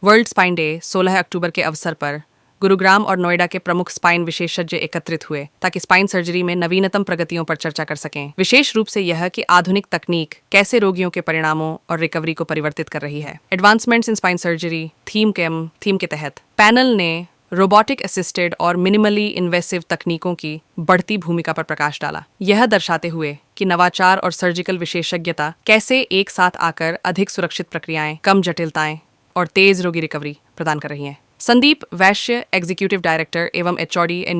World spine day 16 अक्टूबर के अवसर पर गुरुग्राम और नोएडा के प्रमुख स्पाइन विशेषज्ञ एकत्रित हुए ताकि स्पाइन सर्जरी में नवीनतम प्रगतियों पर चर्चा कर सकें। विशेष रूप से यह कि आधुनिक तकनीक कैसे रोगियों के परिणामों और रिकवरी को परिवर्तित कर रही है। एडवांसमेंट्स इन स्पाइन सर्जरी थीम के तहत पैनल ने रोबोटिक असिस्टेड और मिनिमली इन्वेसिव तकनीकों की बढ़ती भूमिका पर प्रकाश डाला, यह दर्शाते हुए कि नवाचार और सर्जिकल विशेषज्ञता कैसे एक साथ आकर अधिक सुरक्षित प्रक्रियाएं, कम जटिलताएं और तेज रोगी रिकवरी प्रदान कर रही हैं। संदीप वैश्य, एग्जीक्यूटिव डायरेक्टर एवं एचओडी इन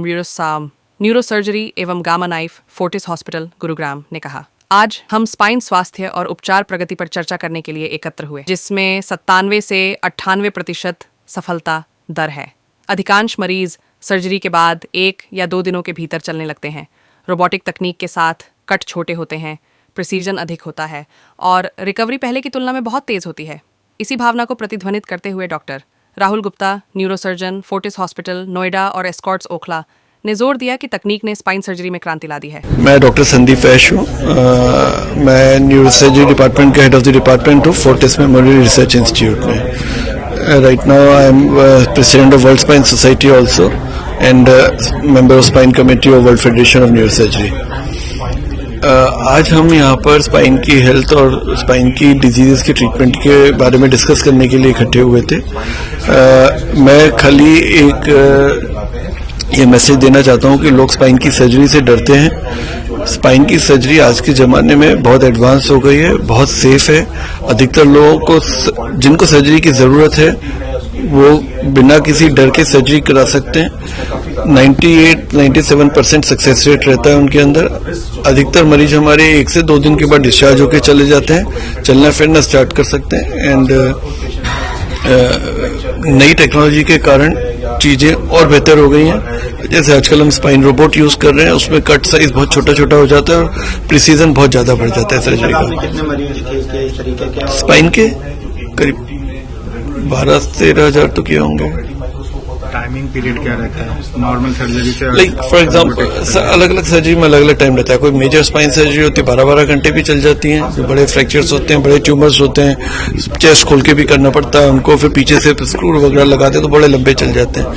न्यूरोसर्जरी एवं gamma knife Fortis hospital Gurugram ने कहा, आज हम स्पाइन स्वास्थ्य और उपचार प्रगति पर चर्चा करने के लिए एकत्र हुए, जिसमें 97 से 98% सफलता दर है। अधिकांश मरीज सर्जरी के बाद 1 या 2 दिनों के भीतर चलने लगते हैं। रोबोटिक तकनीक के साथ कट छोटे होते हैं, प्रिसीजन अधिक होता है और रिकवरी पहले की तुलना में बहुत तेज होती है। इसी भावना को प्रतिध्वनित करते हुए doctor Rahul Gupta, neurosurgeon, Fortis hospital Noida और एस्कॉर्ट्स ओखला ने जोर दिया कि तकनीक ने स्पाइन सर्जरी में क्रांति ला दी है। मैं डॉक्टर संदीप वैश्य हूँ। मैं न्यूरोसर्जरी डिपार्टमेंट के हेड ऑफ द डिपार्टमेंट हूँ फोर्टिस मेमोरियल रिसर्च इंस्टीट्यूट में। Right now I am president of world spine society also and member of spine committee of world federation of neurosurgery. आज हम यहाँ पर spine की health और spine की diseases के ट्रीटमेंट के बारे में डिस्कस करने के लिए इकट्ठे हुए थे। मैं खाली ये मैसेज देना चाहता हूँ कि लोग स्पाइन की सर्जरी से डरते हैं। स्पाइन की सर्जरी आज के ज़माने में बहुत एडवांस हो गई है, बहुत सेफ है। अधिकतर लोगों को जिनको सर्जरी की ज़रूरत है वो बिना किसी डर के सर्जरी करा सकते हैं। 98-97% सक्सेस रेट रहता है उनके अंदर। अधिकतर मरीज हमारे 1 से 2 दिन के बाद डिस्चार्ज होकर चले जाते हैं, चलना फिरना स्टार्ट कर सकते हैं। एंड नई टेक्नोलॉजी के कारण चीज़ें और बेहतर हो गई हैं। जैसे आजकल हम स्पाइन रोबोट यूज़ कर रहे हैं, उसमें कट साइज बहुत छोटा छोटा हो जाता है और प्रिसीजन बहुत ज़्यादा बढ़ जाता है सर्जरी का। स्पाइन के करीब 12 से 13 हजार तो किए होंगे। टाइमिंग पीरियड क्या रहता है नॉर्मल सर्जरी से? लाइक फॉर एग्जांपल अलग अलग सर्जरी में अलग अलग टाइम रहता है। कोई मेजर स्पाइन सर्जरी होती है 12-12 घंटे भी चल जाती हैं। जो बड़े फ्रैक्चर्स होते हैं, बड़े ट्यूमर्स होते हैं, चेस्ट खोल के भी करना पड़ता है उनको, फिर पीछे से स्क्रू वगैरह लगाते हैं तो बड़े लंबे चल जाते हैं।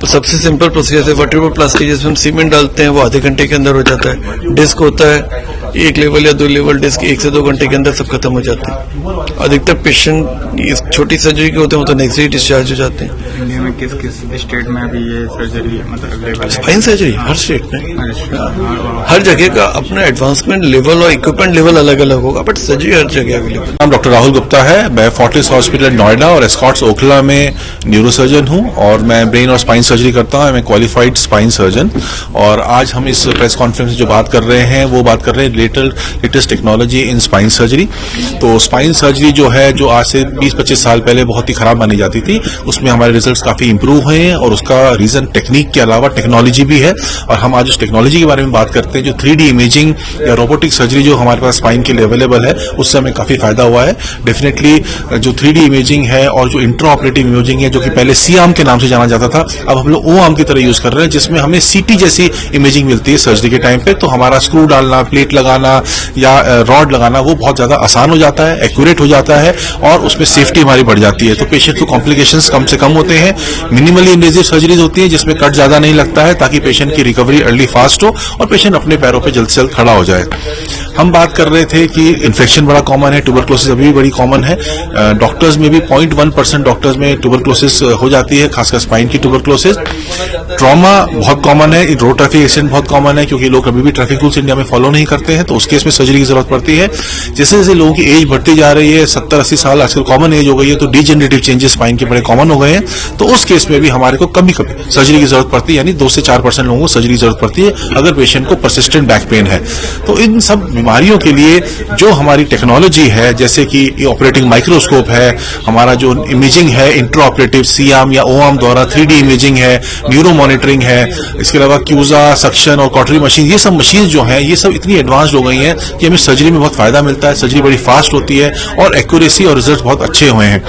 सबसे सिंपल प्रोसीजर है वर्टिब्रोप्लास्टी, जिसमें हम सीमेंट डालते हैं, वो आधे घंटे के अंदर हो जाता है। डिस्क होता है 1 लेवल या 2 लेवल डिस्क, 1 से 2 घंटे के अंदर सब खत्म हो जाते हैं। अधिकतर पेशेंट छोटी सर्जरी के होते हैं वो तो नेक्स्ट डे डिस्चार्ज हो जाते हैं। इंडिया में किस किस स्टेट में अभी ये सर्जरी मतलब अवेलेबल है? स्पाइन सर्जरी हर स्टेट में, हर जगह का अपना एडवांसमेंट लेवल और इक्विपमेंट लेवल अलग अलग होगा, बट सर्जरी हर जगह अवेलेबल। नाम डॉक्टर राहुल गुप्ता है। मैं फोर्टिस हॉस्पिटल नोएडा और एस्कॉर्ट्स ओखला में न्यूरोसर्जन हूँ और मैं ब्रेन और स्पाइन सर्जरी करता हूँ। मैं क्वालिफाइड स्पाइन सर्जन। और आज हम इस प्रेस कॉन्फ्रेंस में जो बात कर रहे हैं वो बात कर रहे हैं latest technology in spine surgery. तो स्पाइन सर्जरी जो है, जो आज से 20-25 साल पहले बहुत ही खराब मानी जाती थी, उसमें हमारे रिजल्ट्स काफी इंप्रूव हुए हैं और उसका रीजन टेक्निक के अलावा टेक्नोलॉजी भी है। और हम आज उस टेक्नोलॉजी के बारे में बात करते हैं। जो 3D इमेजिंग या रोबोटिक सर्जरी जो हमारे पास स्पाइन के लिए अवेलेबल है, उससे हमें काफी फायदा हुआ है। डेफिनेटली जो 3D इमेजिंग है और जो इंट्रा ऑपरेटिव इमेजिंग है, जो कि पहले सी आर्म के नाम से जाना जाता था, अब हम लोग ओ आर्म की तरह यूज कर रहे हैं, जिसमें हमें सीटी जैसी इमेजिंग मिलती है सर्जरी के टाइम पे। तो हमारा स्क्रू डालना, प्लेट लगाना या रॉड लगाना वो बहुत ज्यादा आसान हो जाता है, एक्यूरेट हो जाता है और उसमें सेफ्टी हमारी बढ़ जाती है। तो पेशेंट को कॉम्प्लिकेशंस कम से कम होते हैं। मिनिमली इन्वेजिव सर्जरीज होती है जिसमें कट ज्यादा नहीं लगता है, ताकि पेशेंट की रिकवरी अर्ली फास्ट हो और पेशेंट अपने पैरों पे जल्द से जल्द खड़ा हो जाए। हम बात कर रहे थे कि इन्फेक्शन बड़ा कॉमन है, ट्यूबरक्लोसिस अभी भी बड़ी कॉमन है। डॉक्टर्स में भी 0.1% डॉक्टर्स में ट्यूबरक्लोसिस हो जाती है, खासकर स्पाइन की ट्यूबरक्लोसिस। ट्रॉमा बहुत कॉमन है, रोड ट्रैफिक एक्सीडेंट बहुत कॉमन है, क्योंकि लोग अभी भी ट्रैफिक रूल्स इंडिया में फॉलो नहीं करते हैं, तो उस केस में सर्जरी की जरूरत पड़ती है। जैसे जैसे लोगों की एज बढ़ती जा रही है, 70-80 साल आजकल कॉमन एज हो गई है, तो डीजेनरेटिव चेंजेस स्पाइन के बड़े कॉमन हो गए हैं। तो उस केस में भी हमारे को कभी कभी सर्जरी की जरूरत पड़ती है, यानी 2 से 4% लोगों को सर्जरी की जरूरत पड़ती है अगर पेशेंट को परसिस्टेंट बैक पेन है। तो इन सब बीमारियों के लिए जो हमारी टेक्नोलॉजी है, जैसे कि ऑपरेटिंग माइक्रोस्कोप है, हमारा जो इमेजिंग है इंट्रा ऑपरेटिव सी आर्म या ओ आर्म द्वारा 3D इमेजिंग है, न्यूरो मॉनिटरिंग है, इसके अलावा क्यूजा, सक्शन और कॉटरी मशीन, ये सब मशीन जो है ये सब इतनी एडवांस्ड हो गई हैं कि हमें सर्जरी में बहुत फायदा मिलता है। सर्जरी बड़ी फास्ट होती है और एक्यूरेसी और रिजल्ट बहुत अच्छे हुए हैं।